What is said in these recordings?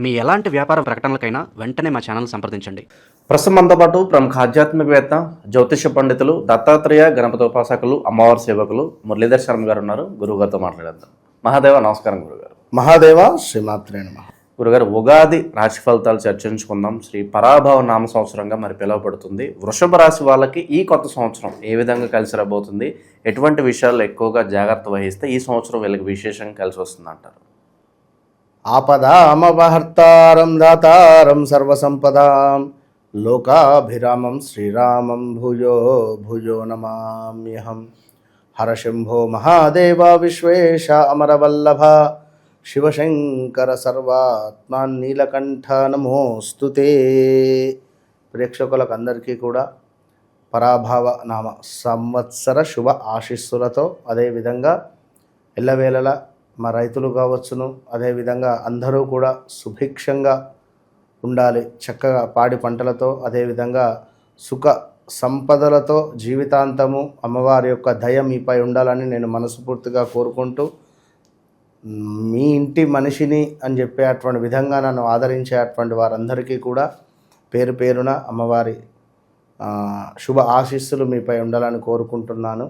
మీ ఎలాంటి వ్యాపార ప్రకటనలకైనా వెంటనే మా ఛానల్ సంప్రదించండి. ప్రస్తుతం మనతో పాటు ప్రముఖ ఆధ్యాత్మికవేత్త, జ్యోతిష పండితులు, దత్తాత్రేయ గణపతి ఉపాసకులు, అమ్మవారి సేవకులు మురళీధర్ శర్మ గారు ఉన్నారు. గురువు గారితో మాట్లాడేద్దాం. మహాదేవ నమస్కారం గురుగారు. మహాదేవ శ్రీమాత్రే నమః. గురుగారు, ఉగాది రాశి ఫలితాలు చర్చించుకుందాం. శ్రీ పరాభవ నామ సంవత్సరంగా మరి పిలువబడుతుంది. వృషభ రాశి వాళ్ళకి ఈ కొత్త సంవత్సరం ఏ విధంగా కలిసి రాబోతుంది? ఎటువంటి విషయాల్లో ఎక్కువగా జాగ్రత్త వహిస్తే ఈ సంవత్సరం వీళ్ళకి విశేషంగా కలిసి వస్తుంది అంటారు? ఆపదామపహర్తారం దాతారం సర్వసంపదాం లోకాభిరామం శ్రీరామం భూయో భూయో నమామ్యహం. హరశంభో మహాదేవ విశ్వేశ అమరవల్లభ శివశంకర సర్వాత్మాన్ నీలకంఠ నమోస్తుతే. ప్రేక్షకులకు అందరికీ కూడా పరాభవ నామ సంవత్సర శుభ ఆశీస్సులతో, అదేవిధంగా ఎల్లవేళలా మా రైతులు కావచ్చును, అదేవిధంగా అందరూ కూడా సుభిక్షంగా ఉండాలి, చక్కగా పాడి పంటలతో, అదేవిధంగా సుఖ సంపదలతో జీవితాంతము అమ్మవారి యొక్క దయ మీపై ఉండాలని నేను మనస్ఫూర్తిగా కోరుకుంటూ, మీ ఇంటి మనిషిని అని చెప్పేటువంటి విధంగా నన్ను ఆదరించేటువంటి వారందరికీ కూడా పేరు పేరున అమ్మవారి శుభ ఆశీస్సులు మీపై ఉండాలని కోరుకుంటున్నాను.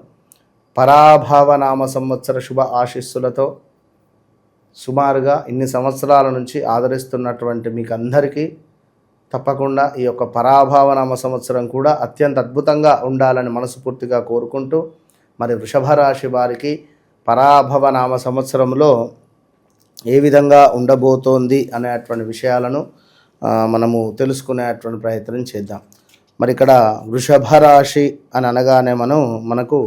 పరాభవ నామ సంవత్సర శుభ ఆశీస్సులతో సుమారుగా ఇన్ని సంవత్సరాల నుంచి ఆదరిస్తున్నటువంటి మీకు అందరికీ తప్పకుండా ఈ యొక్క పరాభవనామ సంవత్సరం కూడా అత్యంత అద్భుతంగా ఉండాలని మనస్ఫూర్తిగా కోరుకుంటూ, మరి వృషభ రాశి వారికి పరాభవనామ సంవత్సరంలో ఏ విధంగా ఉండబోతోంది అనేటువంటి విషయాలను మనము తెలుసుకునేటువంటి ప్రయత్నం చేద్దాం. మరి ఇక్కడ వృషభ రాశి అని అనగానే మనకు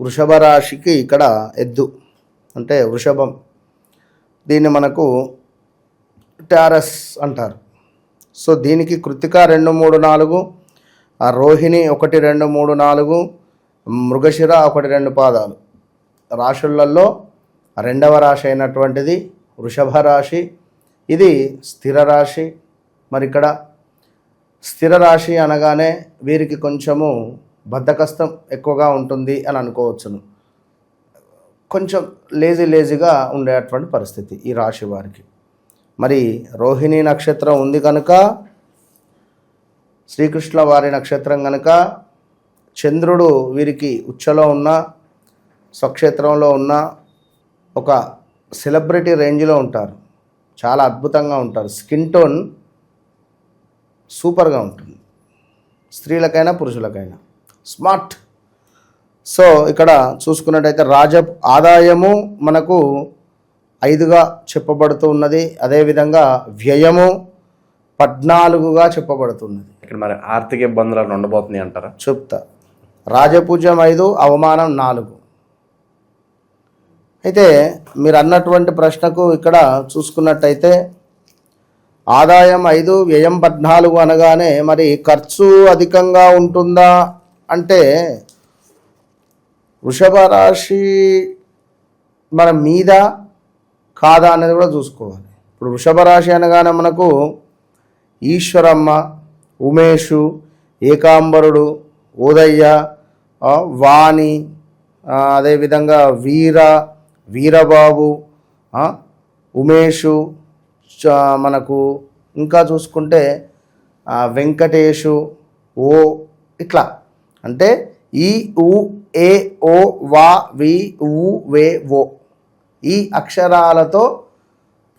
వృషభ రాశికి ఇక్కడ ఎద్దు అంటే వృషభం, దీన్ని మనకు టారస్ అంటారు. సో దీనికి కృత్తిక 2, 3, 4, రోహిణి 1, 2, 3, 4, మృగశిర 1, 2 పాదాలు రాశులలో రెండవ రాశి అయినటువంటిది వృషభ రాశి. ఇది స్థిర రాశి. మరి ఇక్కడ స్థిర రాశి అనగానే వీరికి కొంచెము బద్ధకస్తం ఎక్కువగా ఉంటుంది అని అనుకోవచ్చును. కొంచెం లేజీగా ఉండేటువంటి పరిస్థితి ఈ రాశి వారికి. మరి రోహిణి నక్షత్రం ఉంది కనుక, శ్రీకృష్ణ వారి నక్షత్రం కనుక, చంద్రుడు వీరికి ఉచ్చలో ఉన్న, స్వక్షేత్రంలో ఉన్న ఒక సెలబ్రిటీ రేంజ్లో ఉంటారు. చాలా అద్భుతంగా ఉంటారు. స్కిన్ టోన్ సూపర్గా ఉంటుంది, స్త్రీలకైనా పురుషులకైనా స్మార్ట్. సో ఇక్కడ చూసుకున్నట్టయితే ఆదాయము మనకు 5గా చెప్పబడుతూ ఉన్నది. అదేవిధంగా వ్యయము 14గా చెప్పబడుతున్నది. ఇక్కడ మరి ఆర్థిక ఇబ్బందులు ఉండబోతున్నాయి అంటారా? చెప్తా. రాజపూజ్యం 5, అవమానం 4. అయితే మీరు అన్నటువంటి ప్రశ్నకు ఇక్కడ చూసుకున్నట్టయితే ఆదాయం 5, వ్యయం 14 అనగానే మరి ఖర్చు అధికంగా ఉంటుందా అంటే వృషభ రాశి మన మీద కాదా అనేది కూడా చూసుకోవాలి. ఇప్పుడు వృషభ రాశి అనగానే మనకు ఈశ్వరమ్మ, ఉమేషు, ఏకాంబరుడు, ఉదయ్య, వాణి, అదేవిధంగా వీరబాబు, ఉమేషు, మనకు ఇంకా చూసుకుంటే వెంకటేషు, ఇట్లా అంటే ఈ ఉ ఏ ఓ వా వి ఊ వే ఓ ఈ అక్షరాలతో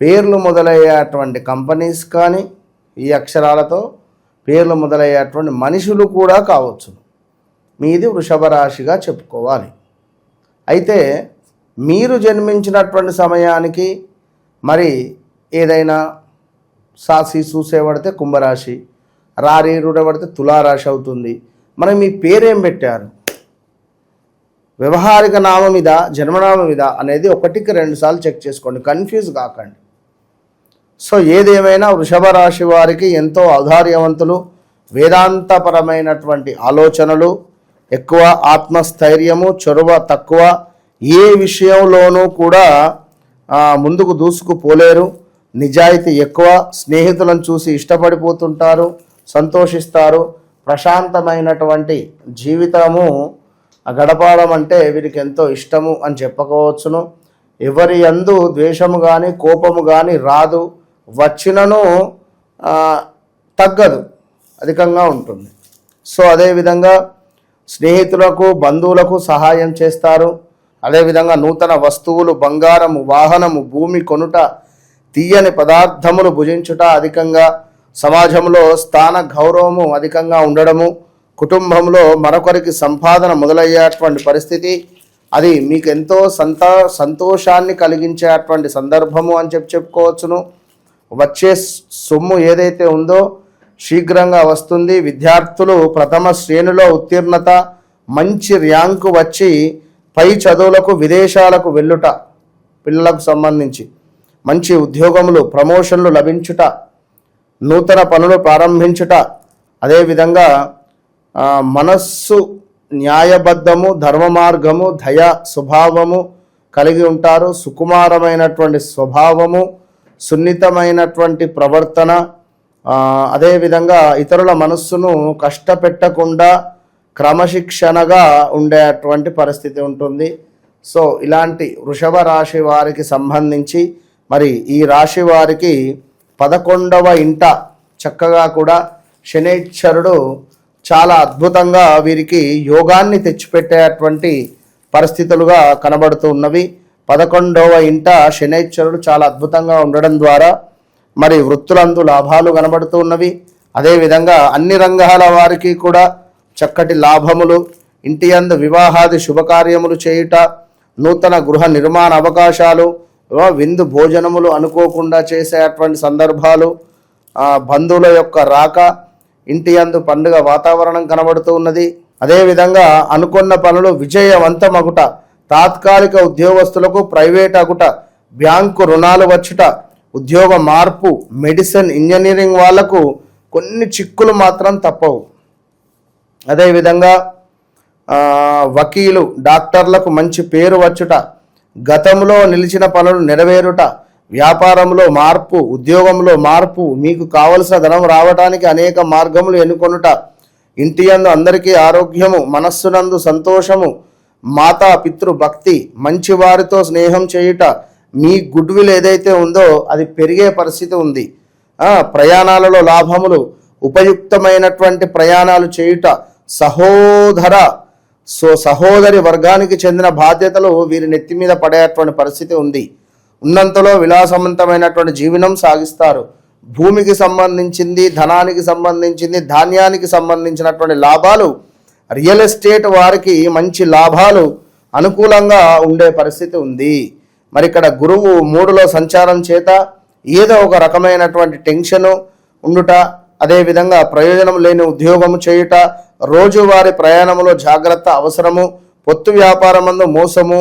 పేర్లు మొదలయ్యేటువంటి కంపెనీస్ కానీ, ఈ అక్షరాలతో పేర్లు మొదలయ్యేటువంటి మనుషులు కూడా కావచ్చు. మీది వృషభ రాశిగా చెప్పుకోవాలి. అయితే మీరు జన్మించినటువంటి సమయానికి మరి ఏదైనా సాసి చూసేబడితే కుంభరాశి, రారి రూడబడితే తులారాశి అవుతుంది. మరి మీ పేరేం పెట్టారు? వ్యవహారిక నామం ఇదా, జన్మనామం ఇదా అనేది 1కి 2 సార్లు చెక్ చేసుకోండి, కన్ఫ్యూజ్ కాకండి. సో ఏదేమైనా వృషభ రాశి వారికి ఎంతో ఔదార్యవంతులు, వేదాంతపరమైనటువంటి ఆలోచనలు ఎక్కువ, ఆత్మస్థైర్యము, చొరవ తక్కువ, ఏ విషయంలోనూ కూడా ముందుకు దూసుకుపోలేరు, నిజాయితీ ఎక్కువ, స్నేహితులను చూసి ఇష్టపడిపోతుంటారు, సంతోషిస్తారు, ప్రశాంతమైనటువంటి జీవితము గడపడం అంటే వీరికి ఎంతో ఇష్టము అని చెప్పుకోవచ్చును. ఎవరి యందు ద్వేషము కానీ కోపము కానీ రాదు, వచ్చినను తగ్గదు, అధికంగా ఉంటుంది. సో అదేవిధంగా స్నేహితులకు బంధువులకు సహాయం చేస్తారు. అదేవిధంగా నూతన వస్తువులు, బంగారము, వాహనము, భూమి కొనుట, తీయని పదార్థములు భుజించుట అధికంగా, సమాజంలో స్థాన గౌరవము అధికంగా ఉండడము, కుటుంబంలో మరొకరికి సంపాదన మొదలయ్యేటువంటి పరిస్థితి, అది మీకు ఎంతో సంతోషాన్ని కలిగించేటువంటి సందర్భము అని చెప్పుకోవచ్చును. వచ్చే సొమ్ము ఏదైతే ఉందో శీఘ్రంగా వస్తుంది. విద్యార్థులు ప్రథమ శ్రేణిలో ఉత్తీర్ణత, మంచి ర్యాంకు వచ్చి పై చదువులకు విదేశాలకు వెళ్ళుట, పిల్లలకు సంబంధించి మంచి ఉద్యోగములు, ప్రమోషన్లు లభించుట, నూతన పనులు ప్రారంభించుట, అదేవిధంగా మనస్సు న్యాయబద్ధము, ధర్మ మార్గము, దయ స్వభావము కలిగి ఉంటారు. సుకుమారమైనటువంటి స్వభావము, సున్నితమైనటువంటి ప్రవర్తన, అదేవిధంగా ఇతరుల మనస్సును కష్టపెట్టకుండా క్రమశిక్షణగా ఉండేటువంటి పరిస్థితి ఉంటుంది. సో ఇలాంటి వృషభ రాశి వారికి సంబంధించి మరి ఈ రాశి వారికి 11వ ఇంట చక్కగా కూడా శనైశ్వరుడు చాలా అద్భుతంగా వీరికి యోగాన్ని తెచ్చిపెట్టేటువంటి పరిస్థితులుగా కనబడుతూ ఉన్నవి. 11వ ఇంట శనైశ్వరుడు చాలా అద్భుతంగా ఉండడం ద్వారా మరి వృత్తులందు లాభాలు కనబడుతూ ఉన్నవి. అదేవిధంగా అన్ని రంగాల వారికి కూడా చక్కటి లాభములు, ఇంటి యందు వివాహాది శుభకార్యములు చేయుట, నూతన గృహ నిర్మాణ అవకాశాలు, విందు భోజనములు అనుకోకుండా చేసేటువంటి సందర్భాలు, బంధువుల యొక్క రాక, ఇంటి యందు పండుగ వాతావరణం కనబడుతూ ఉన్నది. అదేవిధంగా అనుకున్న పనులు విజయవంతమగుట, తాత్కాలిక ఉద్యోగస్తులకు ప్రైవేట్ అగుట, బ్యాంకు రుణాలు వచ్చుట, ఉద్యోగ మార్పు, మెడిసిన్, ఇంజనీరింగ్ వాళ్లకు కొన్ని చిక్కులు మాత్రం తప్పవు. అదేవిధంగా వకీలు, డాక్టర్లకు మంచి పేరు వచ్చుట, గతంలో నిలిచిన పనులు నెరవేరుట, వ్యాపారంలో మార్పు, ఉద్యోగంలో మార్పు, మీకు కావలసిన ధనం రావడానికి అనేక మార్గములు ఎన్నుకొనుట, ఇంటి యందు అందరికీ ఆరోగ్యము, మనస్సునందు సంతోషము, మాతా పితృ భక్తి, మంచి వారితో స్నేహం చేయుట, మీ గుడ్ విల్ ఏదైతే ఉందో అది పెరిగే పరిస్థితి ఉంది. ప్రయాణాలలో లాభములు, ఉపయుక్తమైనటువంటి ప్రయాణాలు చేయుట, సహోదరి వర్గానికి చెందిన బాధ్యతలు వీరి నెత్తి మీద పడేటువంటి పరిస్థితి ఉంది. ఉన్నంతలో విలాసవంతమైనటువంటి జీవనం సాగిస్తారు. భూమికి సంబంధించింది, ధనానికి సంబంధించింది, ధాన్యానికి సంబంధించినటువంటి లాభాలు, రియల్ ఎస్టేట్ వారికి మంచి లాభాలు అనుకూలంగా ఉండే పరిస్థితి ఉంది. మరి ఇక్కడ గురువు 3లో సంచారం చేత ఏదో ఒక రకమైనటువంటి టెన్షను ఉండుట, అదేవిధంగా ప్రయోజనం లేని ఉద్యోగము చేయుట, రోజువారి ప్రయాణంలో జాగ్రత్త అవసరము, పొత్తు వ్యాపారమందు మోసము,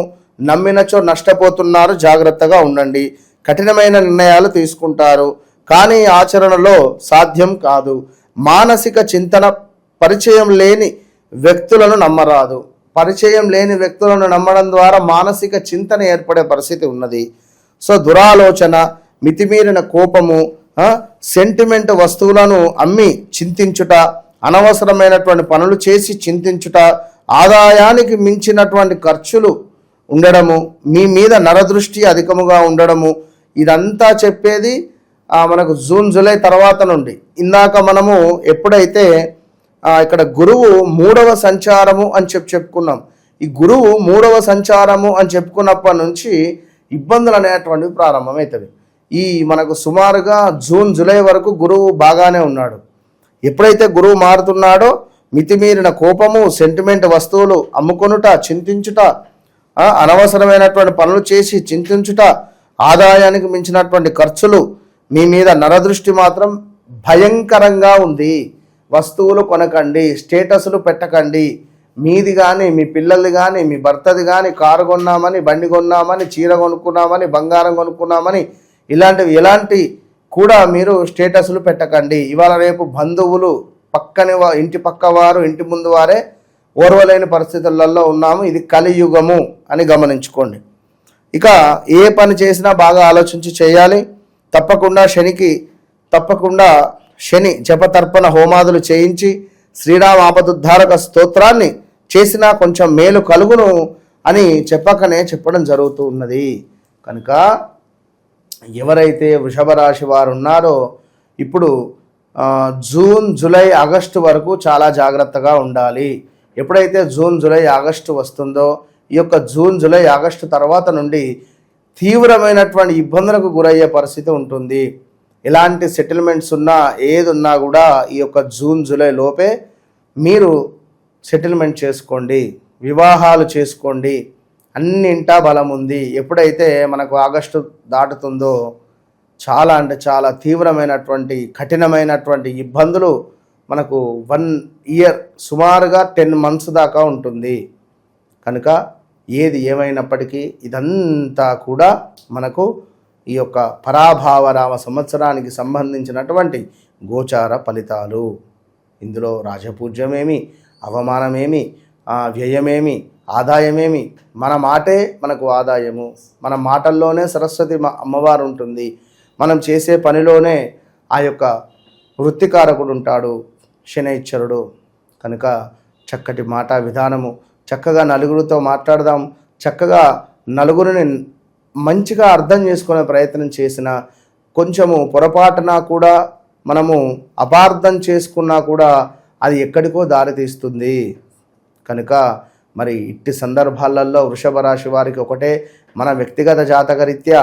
నమ్మినచో నష్టపోతున్నారు, జాగ్రత్తగా ఉండండి, కఠినమైన నిర్ణయాలు తీసుకుంటారు కానీ ఆచరణలో సాధ్యం కాదు, మానసిక చింతన, పరిచయం లేని వ్యక్తులను నమ్మరాదు. పరిచయం లేని వ్యక్తులను నమ్మడం ద్వారా మానసిక చింతన ఏర్పడే పరిస్థితి ఉన్నది. సో దురాలోచన, మితిమీరిన కోపము, సెంటిమెంట్ వస్తువులను అమ్మి చింతించుట, అనవసరమైనటువంటి పనులు చేసి చింతించుట, ఆదాయానికి మించినటువంటి ఖర్చులు ఉండడము, మీ మీద నరదృష్టి అధికముగా ఉండడము, ఇదంతా చెప్పేది మనకు జూన్ జూలై తర్వాత నుండి. ఇందాక మనము ఎప్పుడైతే ఇక్కడ గురువు 3వ సంచారము అని చెప్పుకున్నాం, ఈ గురువు 3వ సంచారము అని చెప్పుకున్నప్పటి నుంచి ఇబ్బందులు అనేటువంటివి ప్రారంభమవుతుంది. ఈ మనకు సుమారుగా జూన్ జూలై వరకు గురువు బాగానే ఉన్నాడు. ఎప్పుడైతే గురువు మారుతున్నాడో మితిమీరిన కోపము, సెంటిమెంట్ వస్తువులు అమ్ముకొనుట, చింతించుట, అనవసరమైనటువంటి పనులు చేసి చింతించుట, ఆదాయానికి మించినటువంటి ఖర్చులు, మీ మీద నరదృష్టి మాత్రం భయంకరంగా ఉంది. వస్తువులు కొనకండి, స్టేటస్లు పెట్టకండి, మీది కానీ మీ పిల్లలది కానీ మీ భర్తది కానీ కారు కొన్నామని, బండి కొన్నామని, చీర కొనుక్కున్నామని, బంగారం కొనుక్కున్నామని, ఇలాంటివి ఎలాంటి కూడా మీరు స్టేటస్లు పెట్టకండి. ఇవాళ రేపు బంధువులు, పక్కని ఇంటి పక్క వారు, ఇంటి ముందు వారే ఓర్వలేని పరిస్థితులలో ఉన్నాము. ఇది కలియుగము అని గమనించుకోండి. ఇక ఏ పని చేసినా బాగా ఆలోచించి చేయాలి. తప్పకుండా శని జపతర్పణ హోమాదులు చేయించి శ్రీరామ ఆపదుద్ధారక స్తోత్రాన్ని చేసినా కొంచెం మేలు కలుగును అని చెప్పడం జరుగుతూ ఉన్నది. కనుక ఎవరైతే వృషభ రాశి వారు ఉన్నారో ఇప్పుడు జూన్ జూలై ఆగస్టు వరకు చాలా జాగ్రత్తగా ఉండాలి. ఎప్పుడైతే జూన్ జూలై ఆగస్టు వస్తుందో ఈ యొక్క జూన్ జూలై ఆగస్టు తర్వాత నుండి తీవ్రమైనటువంటి ఇబ్బందులకు గురయ్యే పరిస్థితి ఉంటుంది. ఎలాంటి సెటిల్మెంట్స్ ఉన్నా ఏది ఉన్నా కూడా ఈ యొక్క జూన్ జూలై లోపే మీరు సెటిల్మెంట్ చేసుకోండి, వివాహాలు చేసుకోండి. అన్నింటా బలం ఉంది. ఎప్పుడైతే మనకు ఆగస్టు దాటుతుందో చాలా అంటే చాలా తీవ్రమైనటువంటి కఠినమైనటువంటి ఇబ్బందులు మనకు 1 ఇయర్ సుమారుగా 10 months దాకా ఉంటుంది. కనుక ఏది ఏమైనప్పటికీ ఇదంతా కూడా మనకు ఈ యొక్క పరాభావరామ సంవత్సరానికి సంబంధించినటువంటి గోచార ఫలితాలు. ఇందులో రాజపూజ్యమేమి, అవమానమేమి, వ్యయమేమి, ఆదాయమేమి, మన మాటే మనకు ఆదాయము. మన మాటల్లోనే సరస్వతి అమ్మవారు ఉంటుంది. మనం చేసే పనిలోనే ఆ యొక్క వృత్తికారకుడు ఉంటాడు, శనైశ్వరుడు. కనుక చక్కటి మాట విధానము, చక్కగా నలుగురితో మాట్లాడదాం, చక్కగా నలుగురిని మంచిగా అర్థం చేసుకునే ప్రయత్నం చేసిన కొంచెము పొరపాటున కూడా మనము అపార్థం చేసుకున్నా కూడా అది ఎక్కడికో దారితీస్తుంది. కనుక మరి ఇట్టి సందర్భాలలో వృషభ రాశి వారికి ఒకటే, మన వ్యక్తిగత జాతకరీత్యా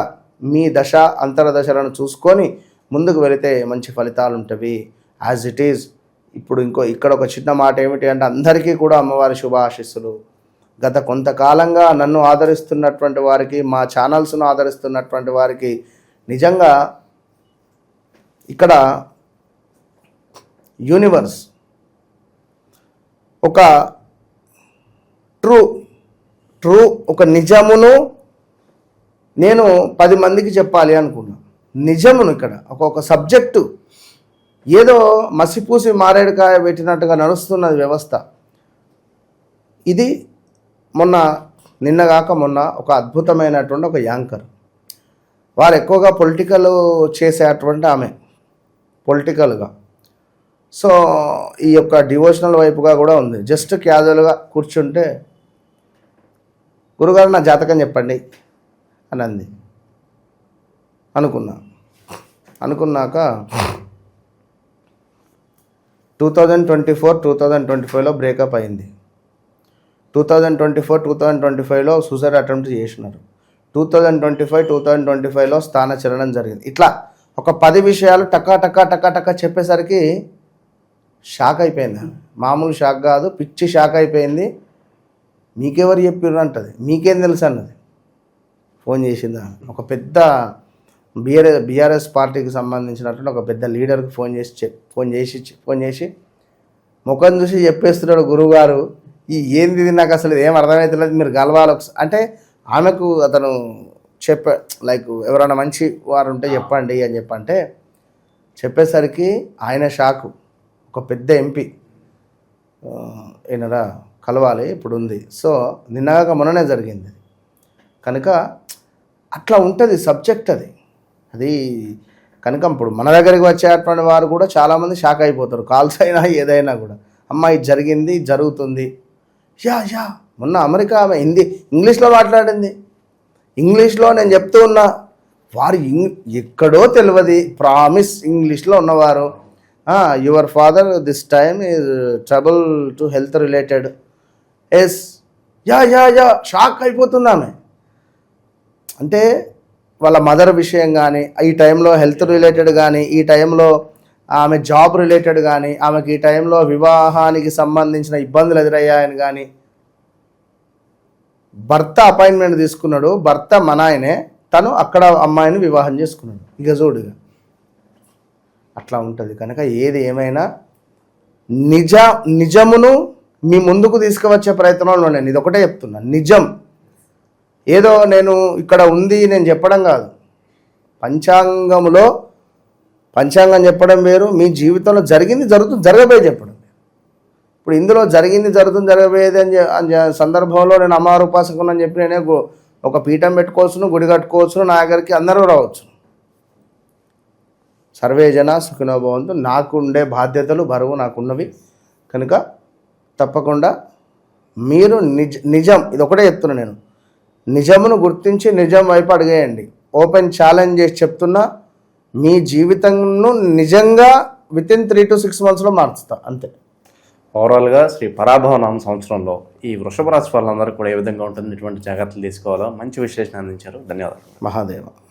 మీ దశ అంతర్దశలను చూసుకొని ముందుకు వెళితే మంచి ఫలితాలు ఉంటవి. యాజ్ ఇట్ ఈజ్ ఇప్పుడు ఇక్కడ ఒక చిన్న మాట ఏమిటి అంటే, అందరికీ కూడా అమ్మవారి శుభ ఆశీస్సులు. గత కొంతకాలంగా నన్ను ఆదరిస్తున్నటువంటి వారికి, మా ఛానల్స్ను ఆదరిస్తున్నటువంటి వారికి నిజంగా ఇక్కడ యూనివర్స్ ఒక ట్రూ ఒక నిజమును నేను 10 మందికి చెప్పాలి అనుకున్నా. నిజమును ఇక్కడ ఒక సబ్జెక్టు ఏదో మసిపూసి మారేడుకాయ పెట్టినట్టుగా నడుస్తున్నది వ్యవస్థ. ఇది నిన్నగాక మొన్న ఒక అద్భుతమైనటువంటి ఒక యాంకర్, వారు ఎక్కువగా పొలిటికల్ చేసేటువంటి ఆమె పొలిటికల్గా. సో ఈ యొక్క డివోషనల్ వైపుగా కూడా ఉంది. జస్ట్ క్యాజువల్గా కూర్చుంటే గురుగారు నా జాతకం చెప్పండి అని అంది. అనుకున్నాక 2024-2025లో బ్రేకప్ అయింది. 2024-2025లో సూసైడ్ అటెంప్ట్ చేసినారు. 2025-2025లో స్థానచలనం జరిగింది. ఇట్లా ఒక 10 విషయాలు టకా చెప్పేసరికి షాక్ అయిపోయింది. మామూలు షాక్ కాదు, పిచ్చి షాక్ అయిపోయింది. మీకెవరు చెప్పారు అంటది. మీకేం తెలుసు అన్నది. ఫోన్ చేసిందా, ఒక పెద్ద బీఆర్ఎస్ పార్టీకి సంబంధించినటువంటి ఒక పెద్ద లీడర్కి ఫోన్ చేసి ముఖం చూసి చెప్పేస్తున్నాడు, గురువుగారు ఏంది ఇది, నాకు అసలు ఏం అర్థమవుతలేదు, మీరు గలవాలి అంటే. ఆమెకు అతను లైక్ ఎవరైనా మంచి వారు ఉంటే చెప్పండి అని చెప్పంటే చెప్పేసరికి ఆయన షాకు. ఒక పెద్ద ఎంపీ ఈయనరా కలవాలి ఇప్పుడు ఉంది. సో నిన్నగాక మొన్ననే జరిగింది. కనుక అట్లా ఉంటుంది సబ్జెక్ట్ అది కనుక ఇప్పుడు మన దగ్గరికి వచ్చేటువంటి వారు కూడా చాలామంది షాక్ అయిపోతారు. కాల్స్ అయినా ఏదైనా కూడా, అమ్మ ఇది జరిగింది, జరుగుతుంది. యా మొన్న అమెరికా ఆమె ఇంగ్లీష్లో మాట్లాడింది. ఇంగ్లీష్లో నేను చెప్తూ ఉన్నా, వారు ఎక్కడో తెలియదు ప్రామిస్ ఇంగ్లీష్లో ఉన్నవారు. Your father this time is trouble to health related. Yes ya shock అయిపోతుంది ఆమె. అంటే వాళ్ళ మదర్ విషయం కానీ, ఈ టైంలో హెల్త్ రిలేటెడ్ కానీ, ఈ టైంలో ఆమె జాబ్ రిలేటెడ్ కానీ, ఆమెకి ఈ టైంలో వివాహానికి సంబంధించిన ఇబ్బందులు ఎదురయ్యాయని కానీ. భర్త అపాయింట్మెంట్ తీసుకున్నాడు, భర్త మన ఆయనే, తను అక్కడ అమ్మాయిని వివాహం చేసుకున్నాడు. ఇక చూడుగా అట్లా ఉంటుంది. కనుక ఏది ఏమైనా నిజమును మీ ముందుకు తీసుకువచ్చే ప్రయత్నంలో నేను ఇది ఒకటే చెప్తున్నా. నిజం ఏదో నేను ఇక్కడ ఉంది నేను చెప్పడం కాదు. పంచాంగం చెప్పడం వేరు, మీ జీవితంలో జరగబోయే చెప్పడం. ఇప్పుడు ఇందులో జరగబోయేది అని సందర్భంలో నేను అమ్మవారి ఉపాసకుని అని చెప్పి నేనే ఒక పీఠం పెట్టుకోవచ్చును, గుడి కట్టుకోవచ్చును, నా దగ్గరికి అందరూ రావచ్చు. సర్వే జన సుఖినో భవంతు. నాకుండే బాధ్యతలు బరువు నాకున్నవి. కనుక తప్పకుండా మీరు నిజం ఇది ఒకటే చెప్తున్నా నేను, నిజమును గుర్తించి నిజం వైపు అడిగేయండి. ఓపెన్ ఛాలెంజ్ చేసి చెప్తున్నా, మీ జీవితంను నిజంగా వితిన్ 3 to 6 monthsలో మార్చుతా అంతే. ఓవరాల్గా శ్రీ పరాభవ నామ సంవత్సరంలో ఈ వృషభ రాశి వాళ్ళందరూ కూడా ఏ విధంగా ఉంటుంది, ఎటువంటి జాగ్రత్తలు తీసుకోవాలో మంచి విశ్లేషణ అందించారు. ధన్యవాదాలు. మహాదేవ.